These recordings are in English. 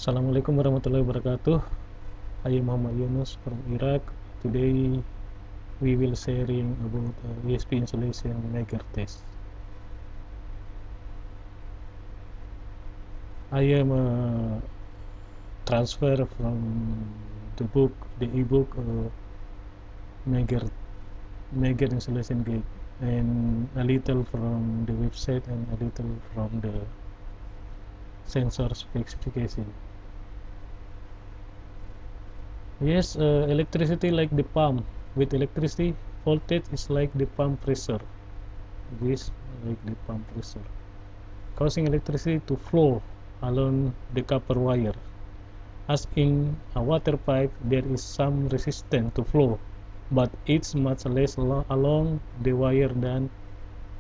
Assalamualaikum warahmatullahi wabarakatuh. I am Muhammad Yunus from Iraq. Today we will sharing about ESP installation maker test. I am transfer from the ebook maker installation guide, and a little from the website and a little from the sensor specification. Yes, electricity like the pump. With electricity, voltage is like the pump pressure. This like the pump pressure, causing electricity to flow along the copper wire. As in a water pipe, there is some resistance to flow, but it's much less along the wire than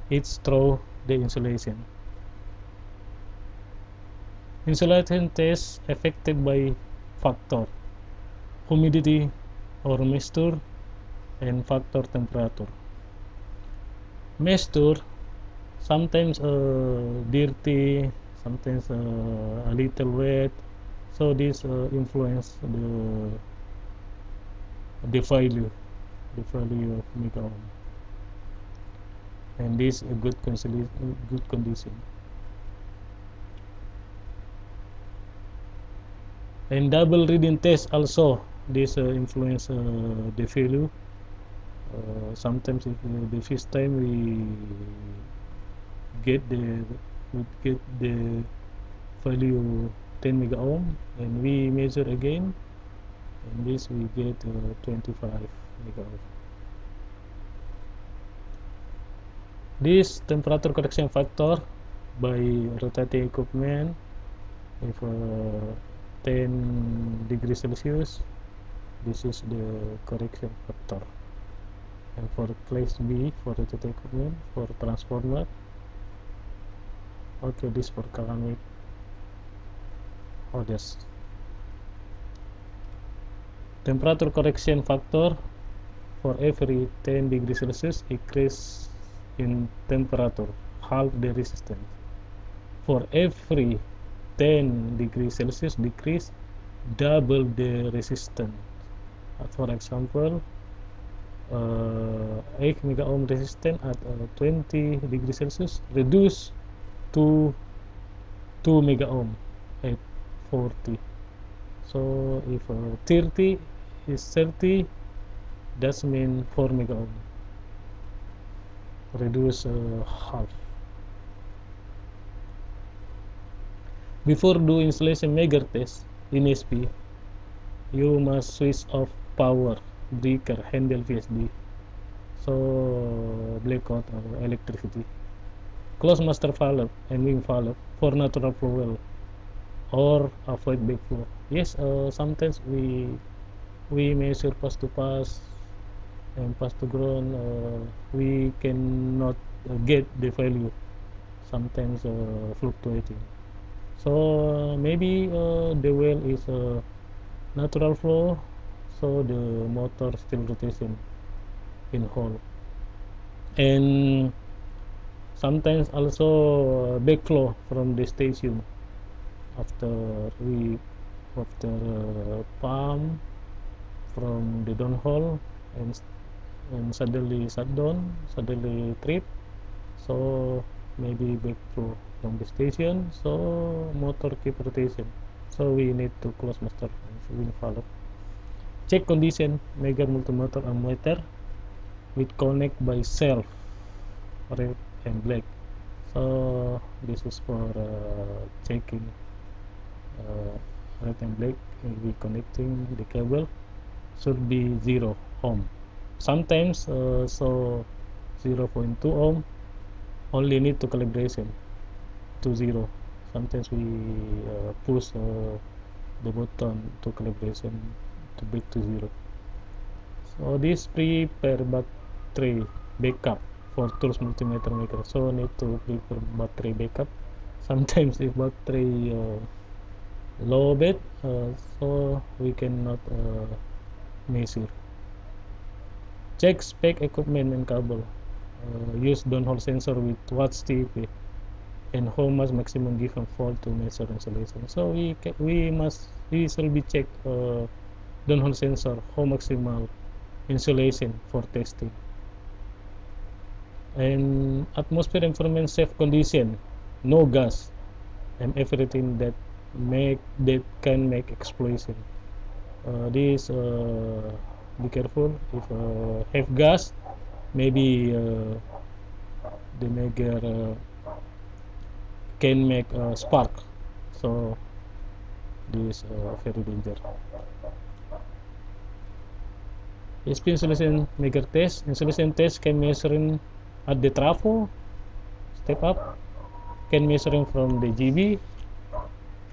it's through the insulation. Insulation test affected by factor humidity or moisture and factor temperature. Moisture sometimes dirty, sometimes a little wet, so this influence the value of mega ohm, and this a good condition. And double reading test also, this influence the value. Sometimes if the first time get the we get the value 10 mega ohm, and we measure again, and this we get 25 mega ohm. This temperature correction factor by rotating equipment, if 10 degrees Celsius, this is the correction factor. And for class B, for rotating equipment, for transformer, okay, this for ceramic. Oh, yes. Temperature correction factor for every 10 degrees Celsius increase in temperature, half the resistance. For every 10 degrees Celsius decrease, double the resistance. For example, 8 mega ohm resistance at 20 degrees Celsius reduce to 2 mega ohm at 40. So if 30 is 30, that means 4 mega ohm, reduce half. Before do installation maker test in ESP, you must switch off power breaker handle VSD, so blackout or electricity. Close master valve and wing valve for natural flow well, or avoid backflow. Yes, sometimes we measure pass to pass and pass to ground, we cannot get the value, sometimes fluctuating. So maybe the well is natural flow, so the motor still rotation in hole, and sometimes also backflow from the station after pump from the downhole, and suddenly shut down, suddenly trip, so maybe backflow from the station, so motor keep rotation, so we need to close master and wing valve. Check condition mega multimeter ammeter with connect by self red and black. So this is for checking red and black, and we connecting the cable should be 0 ohm. Sometimes so 0.2 ohm only need to calibration to 0. Sometimes we push the button to calibration to back to 0. So this prepare battery backup for tools multimeter maker, so need to prepare battery backup. Sometimes if battery low bit, so we cannot measure. Check spec equipment and cable. Use downhole sensor with watch TP. and how much maximum given fault to measure insulation. So we shall be check downhole sensor how maximal insulation for testing, and atmosphere environment safe condition, no gas and everything that can make explosion. This be careful if have gas, maybe the maker can make a spark, so this very danger. SP insulation maker test. Insulation test can measuring at the trafo, step up, can measuring from the GB,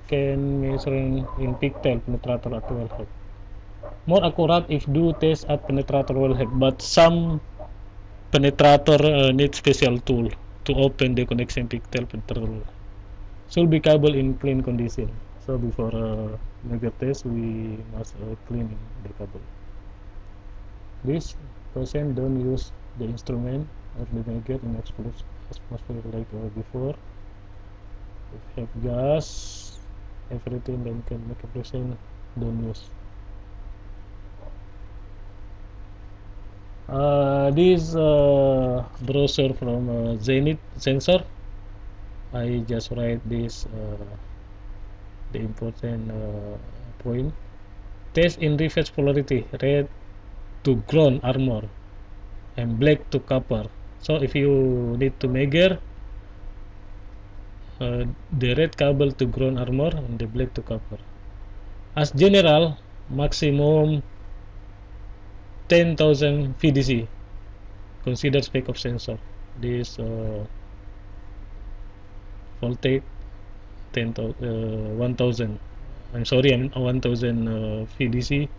can measuring in pigtail penetrator at wellhead. More accurate if do test at penetrator wellhead, but some penetrator need special tool to open the connection pigtail penetrator. Should be cable in clean condition. So before mega test, we must clean the cable. This person don't use the instrument or the mega in atmosphere like before. If have gas, everything, then can make a person don't use. This browser from Zenith sensor. I just write this the important point. Test in reverse polarity, red to ground armor and black to copper. So if you need to measure the red cable to ground armor and the black to copper. As general, maximum 10,000 VDC. Consider spec of sensor. This voltage 10,000. I'm sorry, I mean 1,000 VDC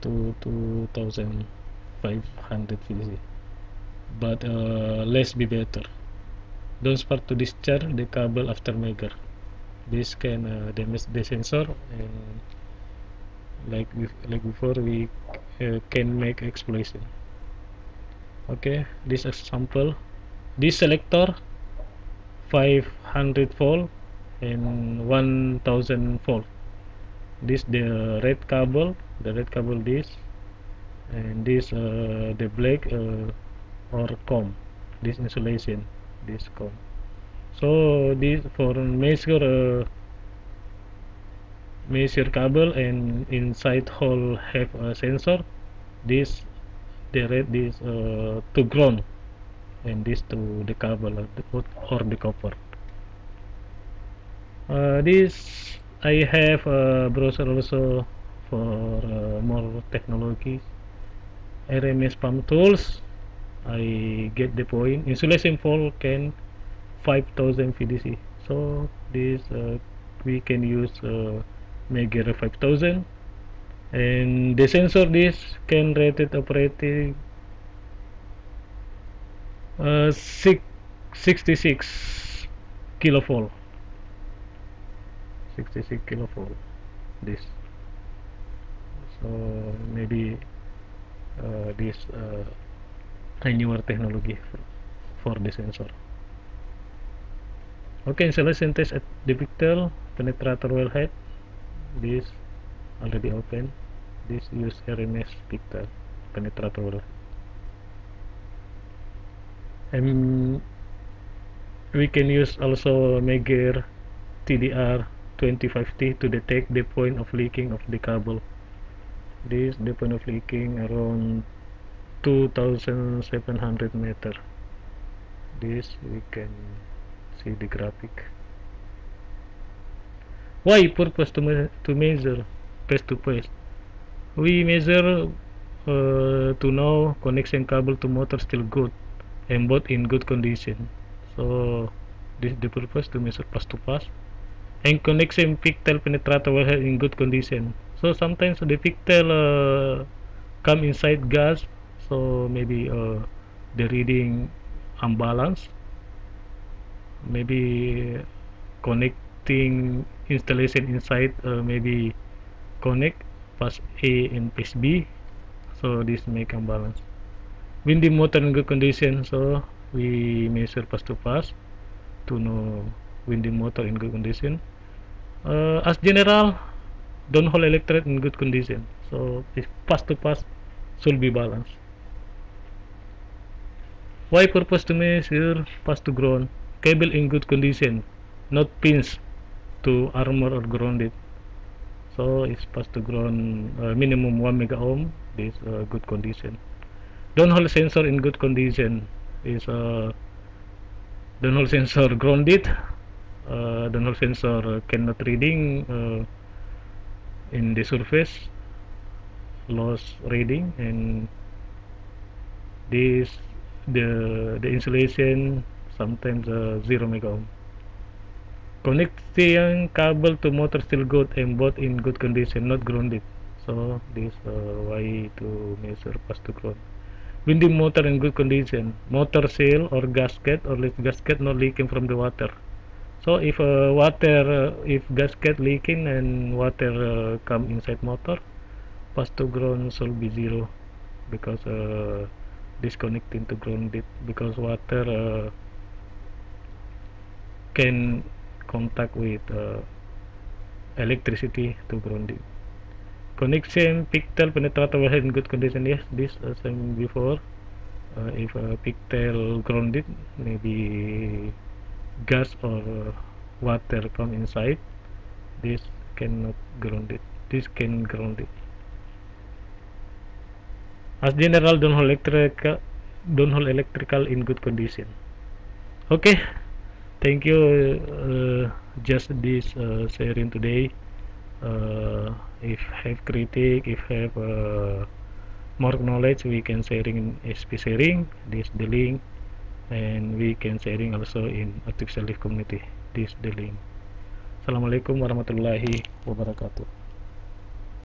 to 2,500 VDC. But less be better. Don't start to discharge the cable after measure. This can damage the sensor, and like before, we can make explosion. Okay, this example. This selector 500 volt and 1,000 volt. This the red cable this, and this the black or comb, this insulation, this comb. So this for measure cable, and inside hole have a sensor. This the red, this to ground, and this to the cable or the copper. This I have a browser also for more technologies. RMS pump tools. I get the point. Insulation fault can 5,000 VDC. So this we can use Megger 5,000, and the sensor this can rated operating 66 kilovolt. 66 kilovolt. This. So maybe this a newer technology for the sensor. Okay, insulation test at the pigtail penetrator wellhead. This already open. This use RMS pigtail penetrator wellhead. And we can use also Megger TDR 25T to detect the point of leaking of the cable. This the point of leaking around 2,700 meter. This we can see the graphic. Why purpose to measure face to face? We measure to know connection cable to motor still good and both in good condition. So this is the purpose to measure pass to pass, and connection pigtail penetrator wellhead in good condition. So sometimes the pigtail come inside gas, so maybe the reading unbalanced, maybe connecting installation inside maybe connect pass A and pass B, so this make unbalance. When the motor in good condition, so we measure pass to pass. to know winding motor in good condition. As general, downhole electric in good condition. So if pass to pass should be balanced. Why purpose to measure pass to ground? Cable in good condition, not pins to armor or grounded. So it's pass to ground minimum 1 mega ohm. This good condition. Downhole sensor in good condition is downhole sensor grounded. Downhole sensor cannot reading in the surface, loss reading, and this the insulation sometimes 0 mega ohm. Connecting cable to motor still good and both in good condition, not grounded. So this why to measure pass to ground. Winding motor in good condition, motor seal or gasket or lead gasket not leaking from the water. So if if gasket leaking and water come inside motor, pass to ground should be 0, because disconnecting to grounded, because water can contact with electricity to grounded. Connection pigtail penetrator wellhead in good condition. Yes, this same before. If pigtail grounded, maybe gas or water come inside, this cannot ground it. This can ground it. As general, downhole electrical in good condition. Okay, thank you. Just this sharing today. If have critic, if have more knowledge, we can sharing in SP sharing. This the link, and we can sharing also in artificial life community. This the link. Assalamualaikum warahmatullahi wabarakatuh.